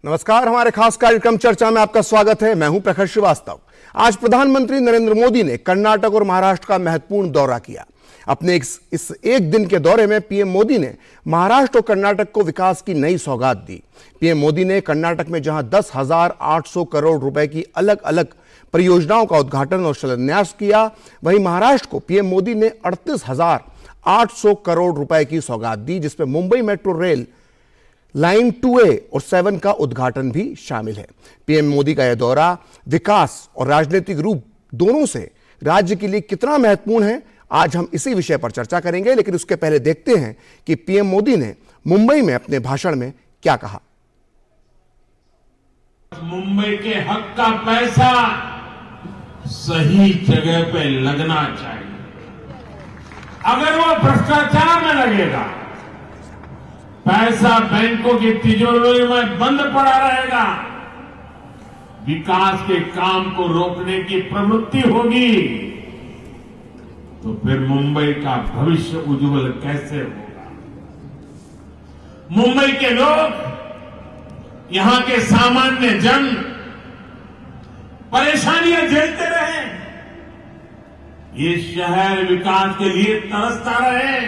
नमस्कार, हमारे खास कार्यक्रम चर्चा में आपका स्वागत है। मैं हूं प्रखर श्रीवास्तव। आज प्रधानमंत्री नरेंद्र मोदी ने कर्नाटक और महाराष्ट्र का महत्वपूर्ण दौरा किया। अपने इस एक दिन के दौरे में पीएम मोदी ने महाराष्ट्र और कर्नाटक को विकास की नई सौगात दी। पीएम मोदी ने कर्नाटक में जहां 10,800 करोड़ रुपए की अलग अलग परियोजनाओं का उद्घाटन और शिलान्यास किया, वहीं महाराष्ट्र को पीएम मोदी ने 38,800 करोड़ रुपए की सौगात दी, जिसमें Mumbai metro rail line 2A और 7 का उद्घाटन भी शामिल है। पीएम मोदी का यह दौरा विकास और राजनीतिक रूप दोनों से राज्य के लिए कितना महत्वपूर्ण है, आज हम इसी विषय पर चर्चा करेंगे। लेकिन उसके पहले देखते हैं कि पीएम मोदी ने मुंबई में अपने भाषण में क्या कहा। मुंबई के हक का पैसा सही जगह पे लगना चाहिए। अगर वो भ्रष्टाचार में लगेगा, पैसा बैंकों की तिजोरी में बंद पड़ा रहेगा, विकास के काम को रोकने की प्रवृत्ति होगी, तो फिर मुंबई का भविष्य उज्जवल कैसे होगा। मुंबई के लोग, यहां के सामान्य जन परेशानियां झेलते रहे, ये शहर विकास के लिए तरसता रहे।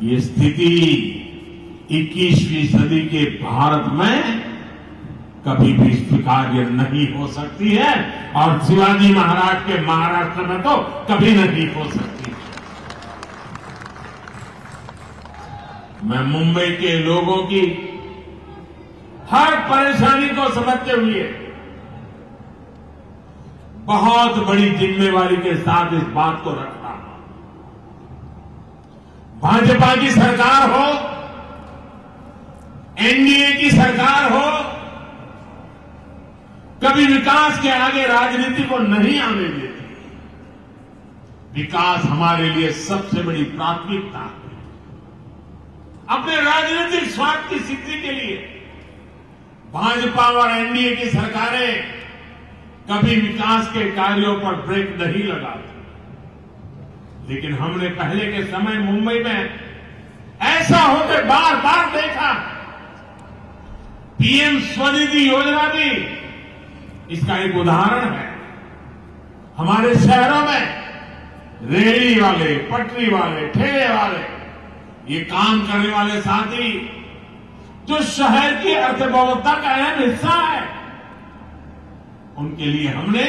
ये स्थिति 21वीं सदी के भारत में कभी भी स्वीकार्य नहीं हो सकती है, और शिवाजी महाराज के महाराष्ट्र में तो कभी नहीं हो सकती। मैं मुंबई के लोगों की हर परेशानी को समझते हुए बहुत बड़ी जिम्मेवारी के साथ इस बात को रखता हूं। भाजपा की सरकार हो, एनडीए की सरकार हो, कभी विकास के आगे राजनीति को नहीं आने देती। विकास हमारे लिए सबसे बड़ी प्राथमिकता है। अपने राजनीतिक स्वार्थ की सिद्धि के लिए भाजपा और एनडीए की सरकारें कभी विकास के कार्यों पर ब्रेक नहीं लगाती। लेकिन हमने पहले के समय मुंबई में ऐसा होते बार बार देखा। पीएम स्वनिधि योजना भी इसका एक उदाहरण है। हमारे शहरों में रेहड़ी वाले, पटरी वाले, ठेले वाले, ये काम करने वाले साथी जो शहर की अर्थव्यवस्था का अहम हिस्सा है, उनके लिए हमने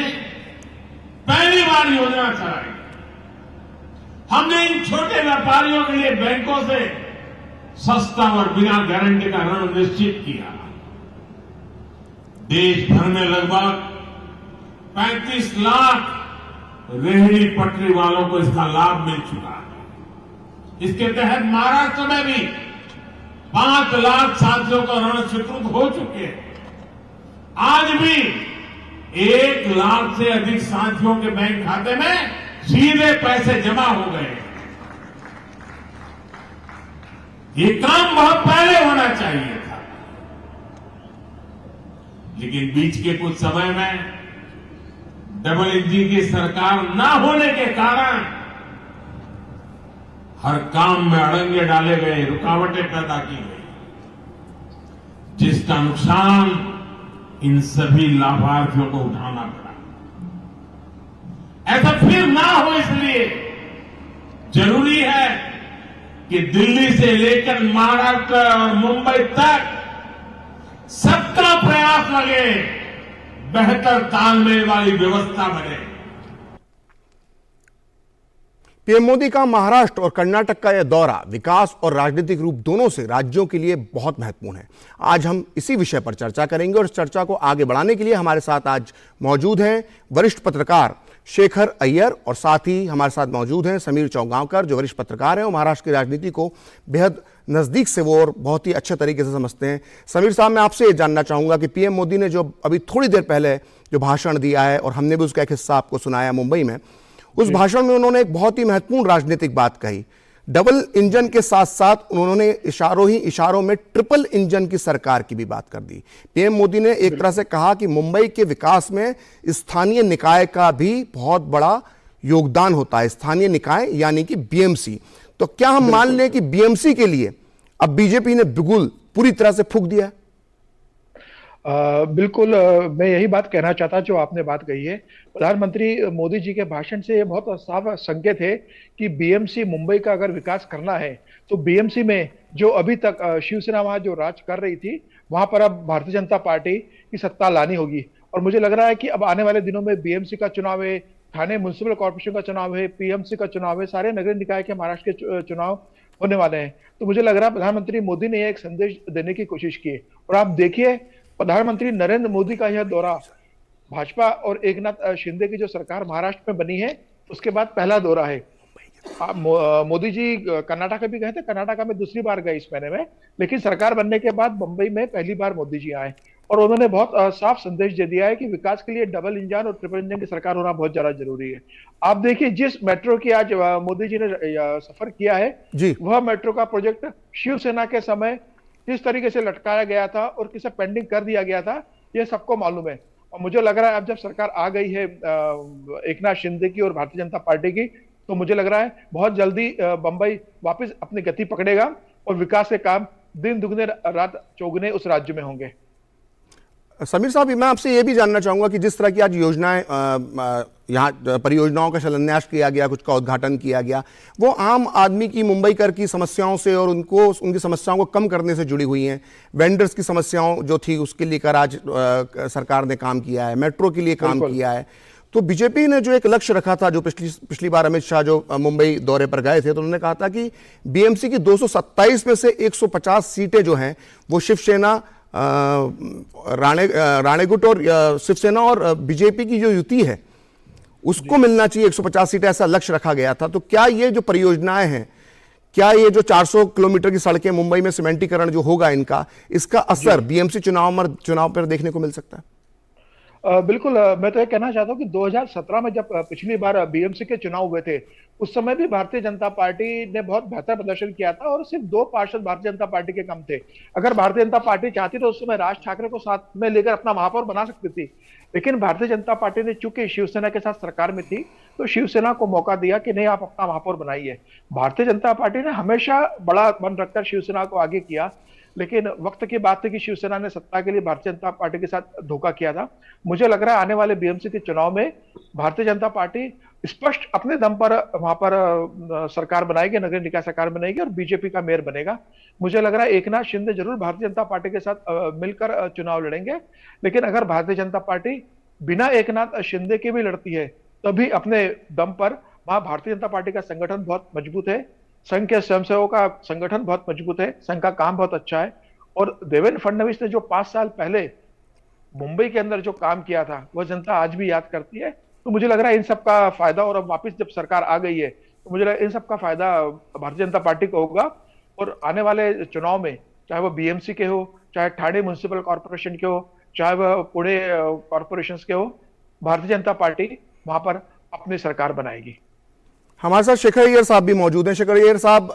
पहली बार योजना चलाई। हमने इन छोटे व्यापारियों के लिए बैंकों से सस्ता और बिना गारंटी का ऋण निश्चित किया। देश भर में लगभग 35 लाख रेहड़ी पटरी वालों को इसका लाभ मिल चुका है। इसके तहत महाराष्ट्र में भी 5 लाख साथियों का ऋण स्वीकृत हो चुके हैं। आज भी 1 लाख से अधिक साथियों के बैंक खाते में सीधे पैसे जमा हो गए। ये काम बहुत पहले होना चाहिए था, लेकिन बीच के कुछ समय में डबल इंजन की सरकार न होने के कारण हर काम में अड़ंगे डाले गए, रुकावटें पैदा की गई, जिसका नुकसान इन सभी लाभार्थियों को उठाना पड़ा। ऐसा फिर ना हो, इसलिए जरूरी है कि दिल्ली से लेकर महाराष्ट्र और मुंबई तक सबका प्रयास लगे, बेहतर तालमेल वाली व्यवस्था बने। पीएम मोदी का महाराष्ट्र और कर्नाटक का यह दौरा विकास और राजनीतिक रूप दोनों से राज्यों के लिए बहुत महत्वपूर्ण है। आज हम इसी विषय पर चर्चा करेंगे, और इस चर्चा को आगे बढ़ाने के लिए हमारे साथ आज मौजूद हैं वरिष्ठ पत्रकार शेखर अय्यर, और साथ ही हमारे साथ मौजूद हैं समीर चौगांवकर, जो वरिष्ठ पत्रकार हैं और महाराष्ट्र की राजनीति को बेहद नज़दीक से वो और बहुत ही अच्छे तरीके से समझते हैं। समीर साहब, मैं आपसे ये जानना चाहूँगा कि पीएम मोदी ने जो अभी थोड़ी देर पहले जो भाषण दिया है, और हमने भी उसका एक हिस्सा आपको सुनाया मुंबई में, उस भाषण में उन्होंने एक बहुत ही महत्वपूर्ण राजनीतिक बात कही। डबल इंजन के साथ साथ उन्होंने इशारों में ट्रिपल इंजन की सरकार की भी बात कर दी। पीएम मोदी ने एक तरह से कहा कि मुंबई के विकास में स्थानीय निकाय का भी बहुत बड़ा योगदान होता है। स्थानीय निकाय यानी कि बीएमसी। तो क्या हम मान लें कि बीएमसी के लिए अब बीजेपी ने बिगुल पूरी तरह से फूंक दिया? बिल्कुल, मैं यही बात कहना चाहता जो आपने बात कही है। प्रधानमंत्री मोदी जी के भाषण से ये बहुत साफ संकेत है कि बीएमसी मुंबई का अगर विकास करना है तो बीएमसी में जो अभी तक शिवसेना वहां जो राज कर रही थी, वहां पर अब भारतीय जनता पार्टी की सत्ता लानी होगी। और मुझे लग रहा है कि अब आने वाले दिनों में बीएमसी का चुनाव है, ठाणे म्युनिसिपल कॉर्पोरेशन का चुनाव है, पीएमसी का चुनाव है, सारे नगरीय निकाय के महाराष्ट्र के चुनाव होने वाले हैं। तो मुझे लग रहा है प्रधानमंत्री मोदी ने एक संदेश देने की कोशिश की है। और आप देखिए, प्रधानमंत्री नरेंद्र मोदी का यह दौरा भाजपा और एकनाथ शिंदे की जो सरकार महाराष्ट्र में बनी है उसके बाद पहला दौरा है। मोदी जी कर्नाटक भी गए थे, कर्नाटक में दूसरी बार गए इस महीने में, लेकिन सरकार बनने के बाद मुंबई में पहली बार मोदी जी आए और उन्होंने बहुत साफ संदेश दे दिया है कि विकास के लिए डबल इंजन और ट्रिपल इंजन की सरकार होना बहुत ज्यादा जरूरी है। आप देखिए, जिस मेट्रो की आज मोदी जी ने सफर किया है, जी। वह मेट्रो का प्रोजेक्ट शिवसेना के समय किस तरीके से लटकाया गया था और किसे पेंडिंग कर दिया गया था, यह सबको मालूम है। और मुझे लग रहा है अब जब सरकार आ गई है एकनाथ शिंदे की और भारतीय जनता पार्टी की, तो मुझे लग रहा है बहुत जल्दी बंबई वापस अपनी गति पकड़ेगा और विकास के काम दिन दुगने रात चौगुने उस राज्य में होंगे। समीर साहब, मैं आपसे ये भी जानना चाहूंगा कि जिस तरह की आज योजनाएं यहाँ परियोजनाओं का शिलान्यास किया गया, कुछ का उद्घाटन किया गया, वो आम आदमी की, मुंबईकर की समस्याओं से और उनकी समस्याओं को कम करने से जुड़ी हुई हैं। वेंडर्स की समस्याओं जो थी उसके लेकर आज सरकार ने काम किया है, मेट्रो के लिए काम किया है। तो बीजेपी ने जो एक लक्ष्य रखा था, जो पिछली बार अमित शाह जो मुंबई दौरे पर गए थे, तो उन्होंने कहा था कि बीएमसी की 227 में से 150 सीटें जो हैं वो शिवसेना, राणेगुट और शिवसेना और बीजेपी की जो युति है उसको मिलना चाहिए 150 सीटें, ऐसा लक्ष्य रखा गया था। तो क्या ये जो परियोजनाएं हैं, क्या ये जो 400 किलोमीटर की सड़कें मुंबई में सीमेंटीकरण जो होगा इनका, इसका असर बीएमसी चुनाव पर देखने को मिल सकता है? बिल्कुल, मैं तो ये कहना चाहता हूँ कि 2017 में जब पिछली बार बीएमसी के चुनाव हुए थे, उस समय भी भारतीय जनता पार्टी ने बहुत बेहतर प्रदर्शन किया था और सिर्फ 2 पार्षद भारतीय जनता पार्टी के कम थे। अगर भारतीय जनता पार्टी चाहती तो उस समय राज ठाकरे को साथ में लेकर अपना महापौर बना सकती थी, लेकिन भारतीय जनता पार्टी ने चूंकि शिवसेना के साथ सरकार में थी तो शिवसेना को मौका दिया कि नहीं, आप अपना महापौर बनाइए। भारतीय जनता पार्टी ने हमेशा बड़ा मन रखकर शिवसेना को आगे किया, लेकिन वक्त की बात थी कि शिवसेना ने सत्ता के लिए भारतीय जनता पार्टी के साथ धोखा किया था। मुझे लग रहा है आने वाले बीएमसी के चुनाव में भारतीय जनता पार्टी स्पष्ट अपने दम पर वहां पर सरकार बनाएगी, नगरीय निकाय सरकार बनाएगी और बीजेपी का मेयर बनेगा। मुझे लग रहा है एकनाथ शिंदे जरूर भारतीय जनता पार्टी के साथ मिलकर चुनाव लड़ेंगे, लेकिन अगर भारतीय जनता पार्टी बिना एकनाथ शिंदे के भी लड़ती है तभी अपने दम पर, वहां भारतीय जनता पार्टी का संगठन बहुत मजबूत है, संघ के स्वयंसेवकों का संगठन बहुत मजबूत है, संघ का काम बहुत अच्छा है। और देवेंद्र फडणवीस ने जो 5 साल पहले मुंबई के अंदर जो काम किया था वह जनता आज भी याद करती है। तो मुझे लग रहा है इन सब का फायदा, और अब वापस जब सरकार आ गई है तो मुझे लग रहा है इन सब का फायदा भारतीय जनता पार्टी को होगा। और आने वाले चुनाव में चाहे वो बीएमसी के हो, चाहे ठाणे म्युनिसिपल कॉर्पोरेशन के हो, चाहे वह पुणे कॉर्पोरेशन के हो, भारतीय जनता पार्टी वहां पर अपनी सरकार बनाएगी। हमारे साथ शेखर अय्यर साहब भी मौजूद हैं। शेखर अय्यर साहब,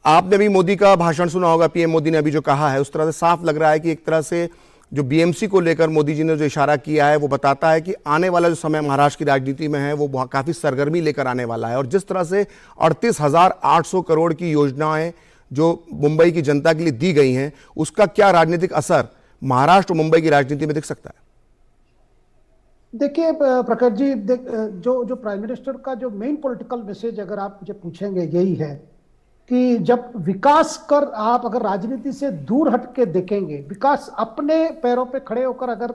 आपने भी मोदी का भाषण सुना होगा, पीएम मोदी ने अभी जो कहा है, उस तरह से साफ लग रहा है कि एक तरह से जो बीएमसी को लेकर मोदी जी ने जो इशारा किया है वो बताता है कि आने वाला जो समय महाराष्ट्र की राजनीति में है वो काफी सरगर्मी लेकर आने वाला है। और जिस तरह से 38,800 करोड़ की योजनाएं जो मुंबई की जनता के लिए दी गई हैं, उसका क्या राजनीतिक असर महाराष्ट्र और मुंबई की राजनीति में दिख सकता है? देखिए प्रखर जी, जो प्राइम मिनिस्टर का जो मेन पॉलिटिकल मैसेज अगर आप मुझे पूछेंगे, यही है कि जब विकास कर आप अगर राजनीति से दूर हट के देखेंगे, विकास अपने पैरों पे खड़े होकर अगर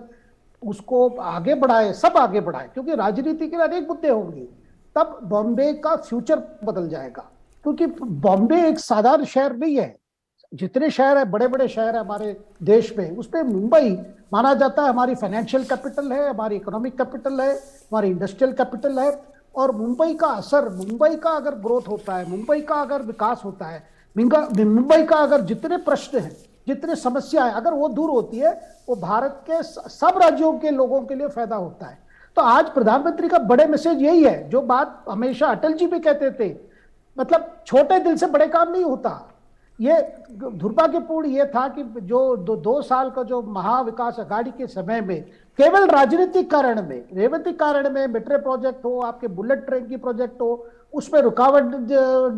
उसको आगे बढ़ाए, सब आगे बढ़ाए, क्योंकि राजनीति के अनेक मुद्दे होंगे, तब बॉम्बे का फ्यूचर बदल जाएगा। क्योंकि बॉम्बे एक साधारण शहर नहीं है। जितने शहर है, बड़े बड़े शहर है हमारे देश में, उसमें मुंबई माना जाता है हमारी फाइनेंशियल कैपिटल है, हमारी इकोनॉमिक कैपिटल है, हमारी इंडस्ट्रियल कैपिटल है। और मुंबई का असर, मुंबई का अगर ग्रोथ होता है, मुंबई का अगर विकास होता है, मुंबई का अगर जितने प्रश्न हैं, जितने समस्या है, अगर वो दूर होती है, वो भारत के सब राज्यों के लोगों के लिए फायदा होता है। तो आज प्रधानमंत्री का बड़े मैसेज यही है, जो बात हमेशा अटल जी भी कहते थे, मतलब छोटे दिल से बड़े काम नहीं होता। ये दुर्भाग्यपूर्ण ये था कि जो 2 साल का जो महाविकास अघाड़ी के समय में केवल राजनीतिक कारण में मेट्रो प्रोजेक्ट हो, आपके बुलेट ट्रेन की प्रोजेक्ट हो, उसमें रुकावट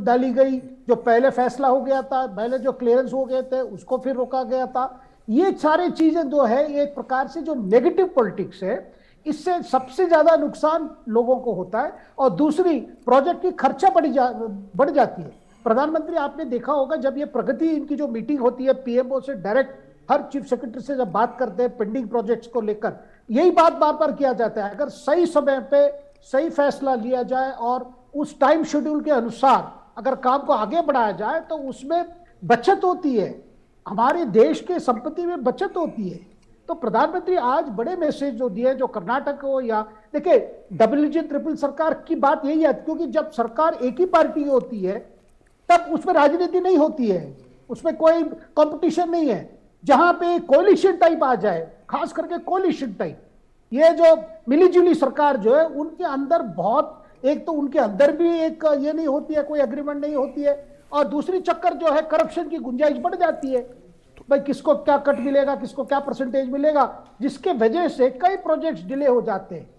डाली गई। जो पहले फैसला हो गया था, पहले जो क्लियरेंस हो गए थे उसको फिर रोका गया था। ये सारी चीजें जो है, ये एक प्रकार से जो नेगेटिव पॉलिटिक्स है, इससे सबसे ज्यादा नुकसान लोगों को होता है। और दूसरी, प्रोजेक्ट की खर्चा बढ़ जाती है। प्रधानमंत्री, आपने देखा होगा जब ये प्रगति इनकी जो मीटिंग होती है, पीएमओ से डायरेक्ट हर चीफ सेक्रेटरी से जब बात करते हैं पेंडिंग प्रोजेक्ट्स को लेकर, यही बात बार बार किया जाता है, अगर सही समय पे सही फैसला लिया जाए और उस टाइम शेड्यूल के अनुसार अगर काम को आगे बढ़ाया जाए तो उसमें बचत होती है, हमारे देश के संपत्ति में बचत होती है। तो प्रधानमंत्री आज बड़े मैसेज जो दिए, जो कर्नाटक हो या देखिए डबल इंजन ट्रिपल सरकार की बात यही है, क्योंकि जब सरकार एक ही पार्टी होती है तब उसमें राजनीति नहीं होती है, उसमें कोई कंपटीशन नहीं है। जहां पे कोलिशन टाइप आ जाए, खास करके कोलिशन टाइप, ये जो मिलीजुली सरकार जो है उनके अंदर बहुत, एक तो उनके अंदर भी एक ये नहीं होती है, कोई एग्रीमेंट नहीं होती है, और दूसरी चक्कर जो है करप्शन की गुंजाइश बढ़ जाती है, भाई किसको क्या कट मिलेगा, किसको क्या परसेंटेज मिलेगा, जिसके वजह से कई प्रोजेक्ट्स डिले हो जाते हैं।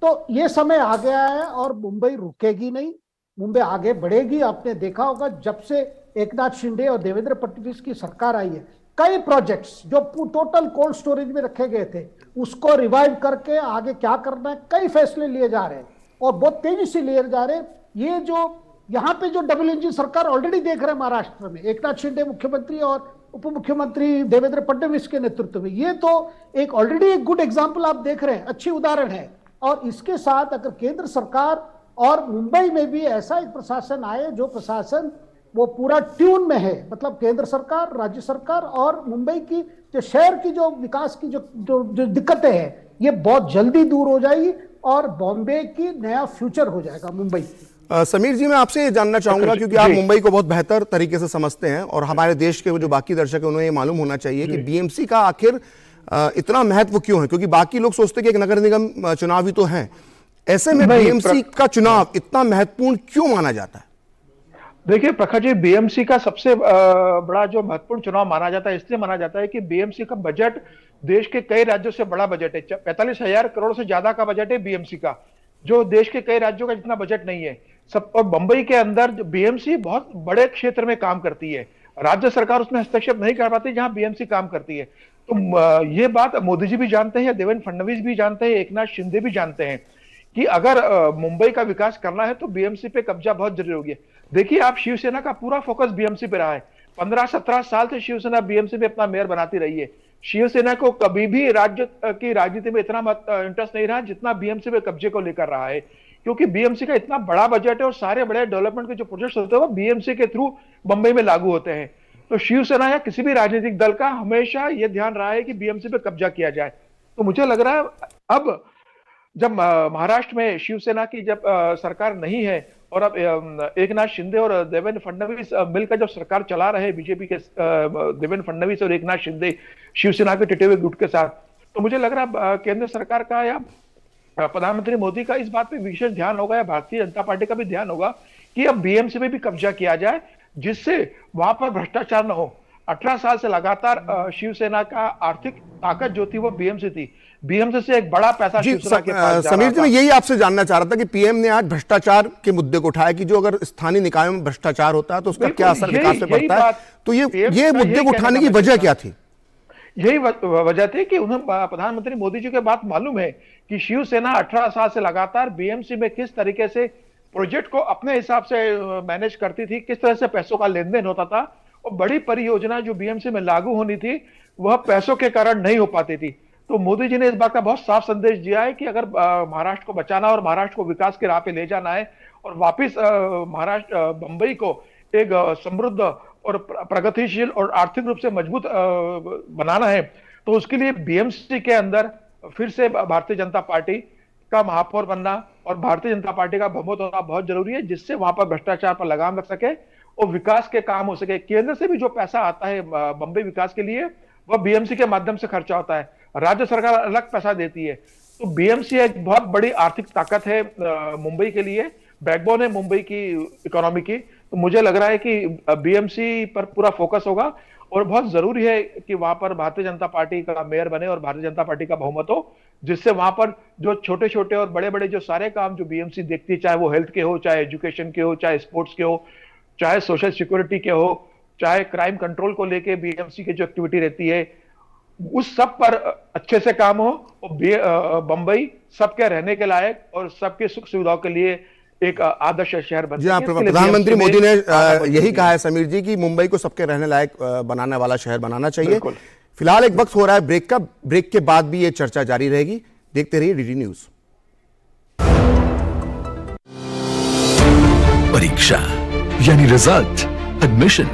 तो ये समय आ गया है और मुंबई रुकेगी नहीं, मुंबई आगे बढ़ेगी। आपने देखा होगा जब से एकनाथ शिंदे और देवेंद्र फडणवीस की सरकार आई है, कई प्रोजेक्ट्स जो टोटल कोल्ड स्टोरेज में रखे गए थे उसको रिवाइव करके आगे क्या करना है, कई फैसले लिए जा रहे हैं और बहुत तेजी से लिए जा रहे हैं। ये जो यहाँ पे जो डबल इंजन सरकार ऑलरेडी देख रहे हैं महाराष्ट्र में, एकनाथ शिंदे मुख्यमंत्री और उप मुख्यमंत्री देवेंद्र फडणवीस के नेतृत्व में, ये तो एक ऑलरेडी एक गुड एग्जांपल आप देख रहे हैं, अच्छी उदाहरण है। और इसके साथ अगर केंद्र सरकार और मुंबई में भी ऐसा एक प्रशासन आए जो प्रशासन वो पूरा ट्यून में है, मतलब केंद्र सरकार, राज्य सरकार और मुंबई की जो शहर की जो विकास की जो दिक्कतें हैं, ये बहुत जल्दी दूर हो जाएगी और बॉम्बे की नया फ्यूचर हो जाएगा मुंबई। समीर जी, मैं आपसे ये जानना चाहूंगा, क्योंकि आप मुंबई को बहुत बेहतर तरीके से समझते हैं और हमारे देश के जो बाकी दर्शक हैं उन्हें ये मालूम होना चाहिए कि बीएमसी का आखिर इतना महत्व क्यों है, क्योंकि बाकी लोग सोचते हैं कि एक नगर निगम चुनाव ही तो है, ऐसे में बीएमसी का चुनाव इतना महत्वपूर्ण क्यों माना जाता है? देखिए प्रखर जी, बीएमसी का सबसे बड़ा जो महत्वपूर्ण चुनाव माना जाता है, इसलिए माना जाता है कि बीएमसी का बजट देश के कई राज्यों से बड़ा बजट है। 45,000 करोड़ से ज्यादा का बजट है बीएमसी का, जो देश के कई राज्यों का जितना बजट नहीं है सब। और मुंबई के अंदर बीएमसी बहुत बड़े क्षेत्र में काम करती है, राज्य सरकार उसमें हस्तक्षेप नहीं कर पाती जहां बीएमसी काम करती है। तो ये बात मोदी जी भी जानते हैं, देवेंद्र फडणवीस भी जानते हैं, एकनाथ शिंदे भी जानते हैं कि अगर मुंबई का विकास करना है तो बीएमसी पे कब्जा बहुत जरूरी होगी। देखिए, आप शिवसेना का पूरा फोकस बीएमसी पे रहा है, 15-17 साल से शिवसेना बीएमसी में अपना मेयर बनाती रही है। शिवसेना को कभी भी राज्य की राजनीति में इतना इंटरेस्ट नहीं रहा जितना बीएमसी पे कब्जे को लेकर रहा है, क्योंकि बीएमसी का इतना बड़ा बजट है और सारे बड़े डेवलपमेंट के जो प्रोजेक्ट्स होते हैं वो बीएमसी के थ्रू मुंबई में लागू होते हैं। तो शिवसेना या किसी भी राजनीतिक दल का हमेशा यह ध्यान रहा है कि बीएमसी पे कब्जा किया जाए। तो मुझे लग रहा है अब जब महाराष्ट्र में शिवसेना की जब सरकार नहीं है और अब एकनाथ शिंदे और देवेंद्र फडणवीस मिलकर जब सरकार चला रहे हैं, बीजेपी के देवेंद्र फडणवीस और एकनाथ शिंदे शिवसेना के टिटे हुए गुट के साथ, तो मुझे लग रहा है केंद्र सरकार का या प्रधानमंत्री मोदी का इस बात पे विशेष ध्यान होगा या भारतीय जनता पार्टी का भी ध्यान होगा कि अब बीएमसी में भी कब्जा किया जाए, जिससे वहां पर भ्रष्टाचार न हो। 18 साल से लगातार शिवसेना का आर्थिक ताकत जो थी वो बीएमसी थी, बीएमसी से एक बड़ा पैसा शिवसेना के पास जा समीर रहा जी, मैं यही आपसे जानना चाह रहा था कि पीएम ने आज भ्रष्टाचार के मुद्दे को उठाया कि जो अगर स्थानीय निकायों में भ्रष्टाचार होता है तो उसका क्या असर विकास पे पड़ता है, तो ये मुद्दे को उठाने की वजह क्या थी? यही वजह थी कि उन्हें प्रधानमंत्री मोदी जी के बात मालूम है कि शिवसेना 18 साल से लगातार बीएमसी में किस तरीके से प्रोजेक्ट को अपने हिसाब से मैनेज करती थी, किस तरह से पैसों का लेन देन होता था, और बड़ी परियोजना जो बीएमसी में लागू होनी थी वह पैसों के कारण नहीं हो पाती थी। तो मोदी जी ने इस बात का बहुत साफ संदेश दिया है कि अगर महाराष्ट्र को बचाना और महाराष्ट्र को विकास के राह पे ले जाना है और वापिस महाराष्ट्र मुंबई को एक समृद्ध और प्रगतिशील और आर्थिक रूप से मजबूत बनाना है, तो उसके लिए बीएमसी के अंदर फिर से भारतीय जनता पार्टी का महापौर बनना और भारतीय जनता पार्टी का बहुमत होना बहुत जरूरी है, जिससे वहां पर भ्रष्टाचार पर लगाम लग सके और विकास के काम हो सके। केंद्र से भी जो पैसा आता है बम्बई विकास के लिए वह बीएमसी के माध्यम से खर्चा होता है, राज्य सरकार अलग पैसा देती है। तो बीएमसी एक बहुत बड़ी आर्थिक ताकत है मुंबई के लिए, बैकबोन है मुंबई की इकोनॉमी की। तो मुझे लग रहा है कि बीएमसी पर पूरा फोकस होगा और बहुत जरूरी है कि वहां पर भारतीय जनता पार्टी का मेयर बने और भारतीय जनता पार्टी का बहुमत हो, जिससे वहां पर जो छोटे छोटे और बड़े बड़े जो सारे काम जो बीएमसी देखती है, चाहे वो हेल्थ के हो, चाहे एजुकेशन के हो, चाहे स्पोर्ट्स के हो, चाहे सोशल सिक्योरिटी के हो, चाहे क्राइम कंट्रोल को लेके बीएमसी की जो एक्टिविटी रहती है, उस सब पर अच्छे से काम हो और बंबई सबके रहने के लायक और सबके सुख सुविधाओं के लिए एक आदर्श शहर बन जी हाँ, सके। इसके लिए प्रधानमंत्री BMC मोदी ने में यही कहा है समीर जी कि मुंबई को सबके रहने लायक बनाने वाला शहर बनाना चाहिए। बिल्कुल। फिलहाल एक वक्त हो रहा है ब्रेक का, ब्रेक के बाद भी ये चर्चा जारी रहेगी। देखते रहिए डीडी न्यूज। परीक्षा यानी रिजल्ट, एडमिशन,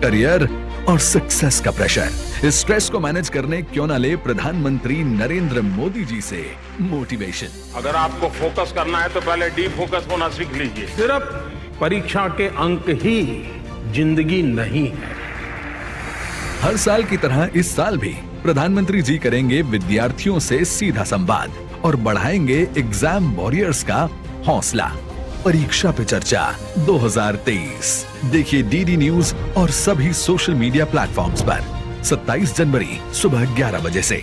करियर और सक्सेस का प्रेशर। इस स्ट्रेस को मैनेज करने क्यों ना ले प्रधानमंत्री नरेंद्र मोदी जी से मोटिवेशन। अगर आपको फोकस करना है तो पहले डीप फोकस होना सीख लीजिए। सिर्फ परीक्षा के अंक ही जिंदगी नहीं है। हर साल की तरह इस साल भी प्रधानमंत्री जी करेंगे विद्यार्थियों से सीधा संवाद और बढ़ाएंगे एग्जाम वॉरियर्स का हौसला। परीक्षा पे चर्चा 2023 देखिए डीडी न्यूज और सभी सोशल मीडिया प्लेटफॉर्म्स पर 27 जनवरी सुबह 11 बजे से।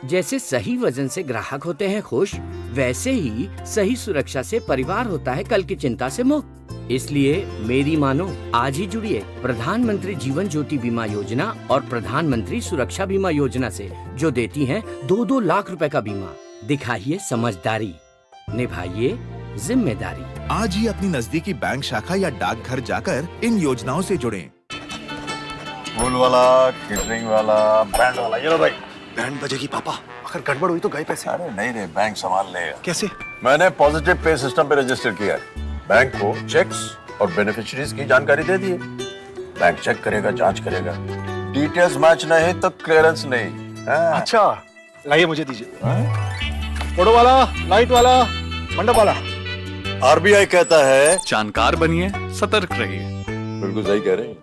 जैसे सही वजन से ग्राहक होते हैं खुश, वैसे ही सही सुरक्षा से परिवार होता है कल की चिंता से मुक्त। इसलिए मेरी मानो, आज ही जुड़िए प्रधानमंत्री जीवन ज्योति बीमा योजना और प्रधानमंत्री सुरक्षा बीमा योजना से, जो देती हैं 2-2 लाख रुपए का बीमा। दिखाइए समझदारी, निभाइए जिम्मेदारी। आज ही अपनी नजदीकी बैंक शाखा या डाकघर जाकर इन योजनाओं से जुड़ें। फूल वाला, केटरिंग वाला, बैंड वाला, ये लो भाई। बैंड बजेगी पापा, अगर गड़बड़ हुई तो गए पैसे। अरे नहीं रे, बैंक संभाल लेगा। कैसे? मैंने पॉजिटिव पे सिस्टम पे रजिस्टर किया है। बैंक को चेक्स और बेनिफिशियरीज की जानकारी दे दी है। बैंक चेक करेगा, जांच करेगा, डिटेल्स मैच नहीं तो क्लियरेंस नहीं। अच्छा, लाइए मुझे दीजिए। फोटो वाला, लाइट वाला, मंडप वाला। आरबीआई कहता है जानकार बनिए, सतर्क रहिए। बिल्कुल सही कह रहे हैं।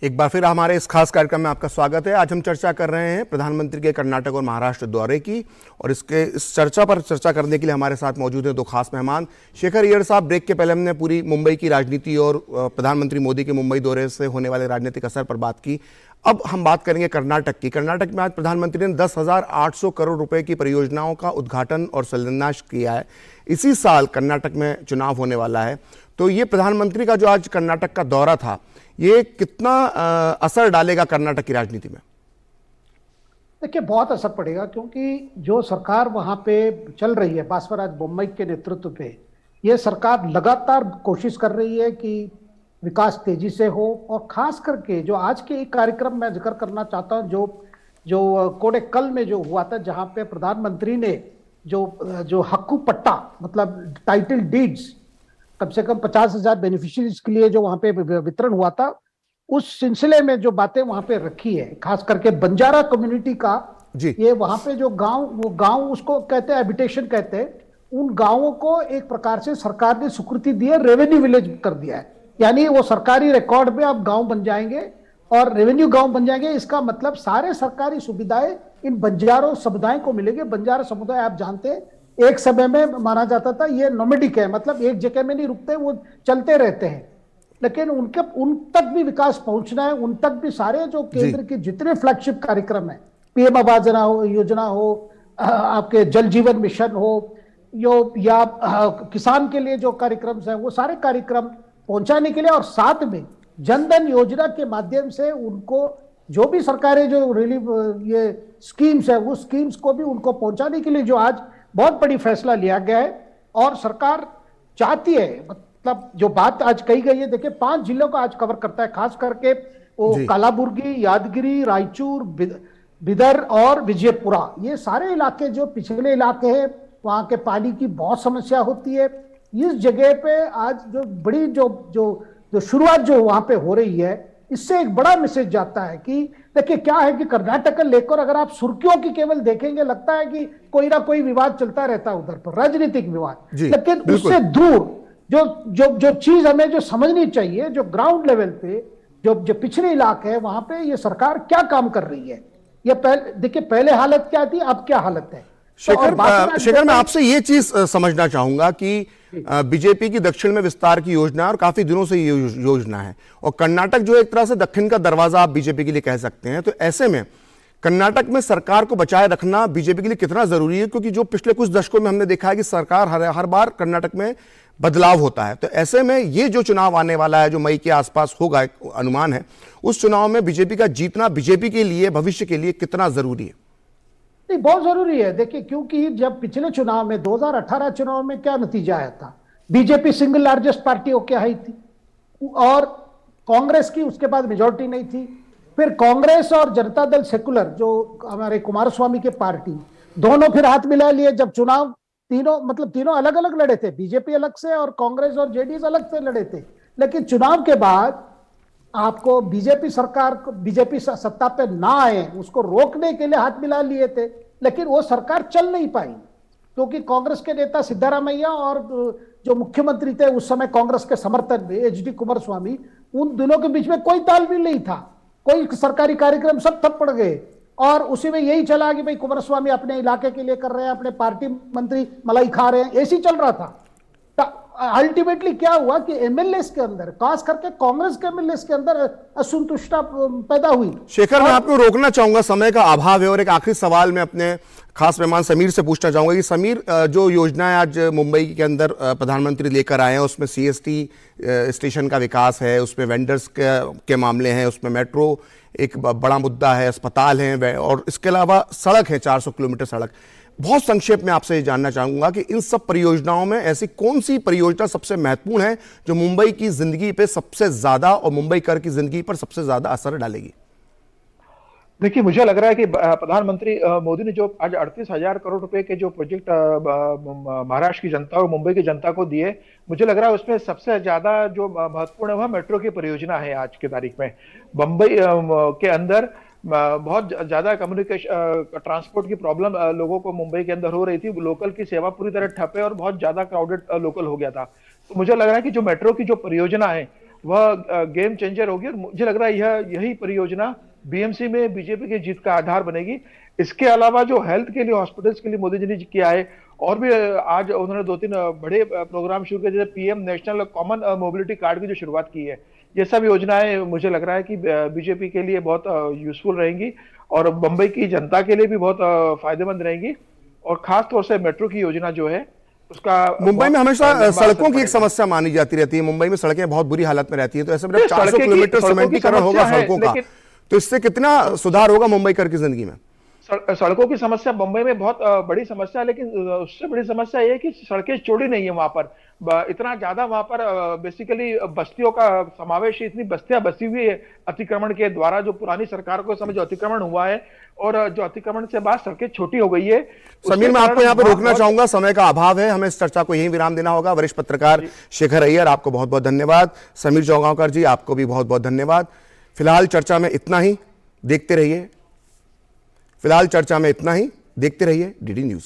एक बार फिर हमारे इस खास कार्यक्रम में आपका स्वागत है। आज हम चर्चा कर रहे हैं प्रधानमंत्री के कर्नाटक और महाराष्ट्र दौरे की, और इस चर्चा पर चर्चा करने के लिए हमारे साथ मौजूद हैं 2 खास मेहमान। शेखर अय्यर साहब, ब्रेक के पहले हमने पूरी मुंबई की राजनीति और प्रधानमंत्री मोदी के मुंबई दौरे से होने वाले राजनीतिक असर पर बात की। अब हम बात करेंगे कर्नाटक की। कर्नाटक में आज प्रधानमंत्री ने 10,800 करोड़ रुपए की परियोजनाओं का उद्घाटन और शिलान्यास किया है। इसी साल कर्नाटक में चुनाव होने वाला है, तो ये प्रधानमंत्री का जो आज कर्नाटक का दौरा था, ये कितना असर डालेगा कर्नाटक की राजनीति में? देखिए, बहुत असर पड़ेगा, क्योंकि जो सरकार वहां पे चल रही है बासवराज बोम्मई के नेतृत्व पे, ये सरकार लगातार कोशिश कर रही है कि विकास तेजी से हो। और खास करके जो आज के एक कार्यक्रम में जिक्र करना चाहता हूँ, जो कोडेकल में जो हुआ था, जहां पे प्रधानमंत्री ने जो हक्कू पट्टा, मतलब टाइटल डीड्स, कम से कम 50,000 बेनिफिशियरीज के लिए जो वहां पे वितरण हुआ था, उस सिलसिले में जो बातें वहां पे रखी है, खास करके बंजारा कम्युनिटी का जी। ये वहां पे जो गांव उसको कहते हैं, हैबिटेशन कहते हैं, उन गांवों को एक प्रकार से सरकार ने स्वीकृति दी है, रेवेन्यू विलेज कर दिया है। यानी वो सरकारी रिकॉर्ड में अब गांव बन जाएंगे और रेवेन्यू गांव बन जाएंगे। इसका मतलब सारे सरकारी सुविधाएं इन बंजारों समुदाय को मिलेंगे। बंजारा समुदाय आप जानते हैं, एक समय में माना जाता था ये नोमेडिक है, मतलब एक जगह में नहीं रुकते, वो चलते रहते हैं। लेकिन उन तक भी विकास पहुंचना है, उन तक भी सारे जो केंद्र के जितने फ्लैगशिप कार्यक्रम है, पीएम आवास योजना हो, आपके जल जीवन मिशन हो, या किसान के लिए जो कार्यक्रम है, वो सारे कार्यक्रम पहुंचाने के लिए, और साथ में जनधन योजना के माध्यम से उनको जो भी सरकारें जो रिलीफ ये स्कीम्स है वो स्कीम्स को भी उनको पहुंचाने के लिए जो आज बहुत बड़ी फैसला लिया गया है। और सरकार चाहती है, मतलब जो बात आज कही गई है, देखिए 5 जिलों को आज कवर करता है, खास करके वो कालाबुर्गी, यादगिरी, रायचूर, बिदर और विजयपुरा, ये सारे इलाके जो पिछड़े इलाके हैं, वहां के पानी की बहुत समस्या होती है। इस जगह पे आज जो बड़ी जो शुरुआत जो वहां पे हो रही है, इससे एक बड़ा मैसेज जाता है कि देखिए क्या है कि कर्नाटक को लेकर अगर आप सुर्खियों की केवल देखेंगे, लगता है कि कोई ना कोई विवाद चलता रहता है उधर पर, राजनीतिक विवाद, लेकिन उससे दूर जो चीज हमें जो समझनी चाहिए, जो ग्राउंड लेवल पे जो पिछड़े इलाके हैं वहां पे ये सरकार क्या काम कर रही है। ये देखिए पहले हालत क्या थी, अब क्या हालत है। शेखर, मैं आपसे ये चीज समझना चाहूंगा कि बीजेपी की दक्षिण में विस्तार की योजना है और काफी दिनों से ये योजना है, और कर्नाटक जो एक तरह से दक्षिण का दरवाजा आप बीजेपी के लिए कह सकते हैं, तो ऐसे में कर्नाटक में सरकार को बचाए रखना बीजेपी के लिए कितना जरूरी है? क्योंकि जो पिछले कुछ दशकों में हमने देखा है कि सरकार हर बार कर्नाटक में बदलाव होता है, तो ऐसे में ये जो चुनाव आने वाला है, जो मई के आसपास होगा, अनुमान है, उस चुनाव में बीजेपी का जीतना बीजेपी के लिए, भविष्य के लिए कितना जरूरी है? नहीं, बहुत जरूरी है। देखिए क्योंकि जब पिछले चुनाव में 2018 चुनाव में क्या नतीजा आया था, बीजेपी सिंगल लार्जेस्ट पार्टी होके आई थी और कांग्रेस की उसके बाद मेजॉरिटी नहीं थी। फिर कांग्रेस और जनता दल सेकुलर जो हमारे कुमारस्वामी के पार्टी, दोनों फिर हाथ मिला लिए जब चुनाव, तीनों अलग अलग लड़े थे, बीजेपी अलग से और कांग्रेस और जेडीएस अलग से लड़े थे। लेकिन चुनाव के बाद आपको बीजेपी सत्ता पे ना आए उसको रोकने के लिए हाथ मिला लिए थे, लेकिन वो सरकार चल नहीं पाई क्योंकि कांग्रेस के नेता सिद्धारामैया और जो मुख्यमंत्री थे उस समय कांग्रेस के समर्थन में एचडी कुमारस्वामी, उन दोनों के बीच में कोई तालमेल नहीं था, कोई सरकारी कार्यक्रम सब ठप पड़ गए। और उसी में यही चला कि भाई कुमारस्वामी अपने इलाके के लिए कर रहे हैं, अपने पार्टी मंत्री मलाई खा रहे हैं, ऐसी चल रहा था। अल्टीमेटली क्या हुआ कि एमएलए के अंदर, खास करके कांग्रेस के एमएलए के अंदर असंतुष्टता पैदा हुई। शेखर, मैं आपको रोकना चाहूंगा, समय का अभाव है, और एक आखिरी सवाल मैं अपने खास मेहमान समीर से पूछना चाहूंगा कि समीर, जो योजनाएं आज मुंबई के अंदर प्रधानमंत्री लेकर आए हैं, उसमें सीएसटी स्टेशन का विकास है, उसमें वेंडर्स के मामले हैं, उसमें मेट्रो एक बड़ा मुद्दा है, अस्पताल हैं, और इसके अलावा सड़क है, 400 किलोमीटर सड़क। बहुत संक्षेप में आपसे ये जानना चाहूंगा कि इन सब परियोजनाओं में ऐसी कौन सी परियोजना सबसे महत्वपूर्ण है जो मुंबई की जिंदगी पे सबसे ज्यादा और मुंबई कर की जिंदगी पर सबसे ज्यादा असर डालेगी? देखिए मुझे लग रहा है कि प्रधानमंत्री मोदी ने जो आज 38,000 करोड़ रुपए के जो प्रोजेक्ट महाराष्ट्र की जनता और मुंबई की जनता को दिए, मुझे लग रहा है उसमें सबसे ज्यादा जो महत्वपूर्ण है वह मेट्रो की परियोजना है। आज की तारीख में मुंबई के अंदर बहुत ज्यादा कम्युनिकेशन ट्रांसपोर्ट की प्रॉब्लम लोगों को मुंबई के अंदर हो रही थी, लोकल की सेवा पूरी तरह ठप है और बहुत ज्यादा क्राउडेड लोकल हो गया था। तो मुझे लग रहा है कि जो मेट्रो की जो परियोजना है वह गेम चेंजर होगी और मुझे लग रहा है यही परियोजना बीएमसी में बीजेपी की जीत का आधार बनेगी। इसके अलावा जो हेल्थ के लिए, हॉस्पिटल्स के लिए मोदी जी ने किया है, और भी आज उन्होंने 2-3 बड़े प्रोग्राम शुरू किए, जैसे PM national common mobility card की जो शुरुआत की है। ये सब योजनाएं मुझे लग रहा है कि बीजेपी के लिए बहुत यूजफुल रहेंगी और मुंबई की जनता के लिए भी बहुत फायदेमंद रहेंगी। और खास तौर से मेट्रो की योजना जो है उसका, मुंबई में हमेशा सड़कों की एक समस्या मानी जाती रहती है, मुंबई में सड़कें बहुत बुरी हालत में रहती है, तो ऐसे में 400 किलोमीटर सीमेंटीकरण होगा सड़कों का, तो इससे कितना सुधार होगा मुंबई कर की जिंदगी में? सड़कों की समस्या मुंबई में बहुत बड़ी समस्या है, लेकिन उससे बड़ी समस्या ये है कि सड़कें चौड़ी नहीं है वहां पर, इतना ज्यादा वहां पर बेसिकली बस्तियों का समावेश है, इतनी बस्तियां बसी हुई है अतिक्रमण के द्वारा, जो पुरानी सरकार को समय जो अतिक्रमण हुआ है और जो अतिक्रमण से बाद सड़कें छोटी हो गई है। समीर, मैं आपको यहाँ पे रोकना चाहूंगा, समय का अभाव है, हमें इस चर्चा को यहीं विराम देना होगा। वरिष्ठ पत्रकार शेखर अय्यर, आपको बहुत बहुत धन्यवाद। समीर चौगांवकर जी, आपको भी बहुत बहुत धन्यवाद। फिलहाल चर्चा में इतना ही, देखते रहिए डीडी न्यूज।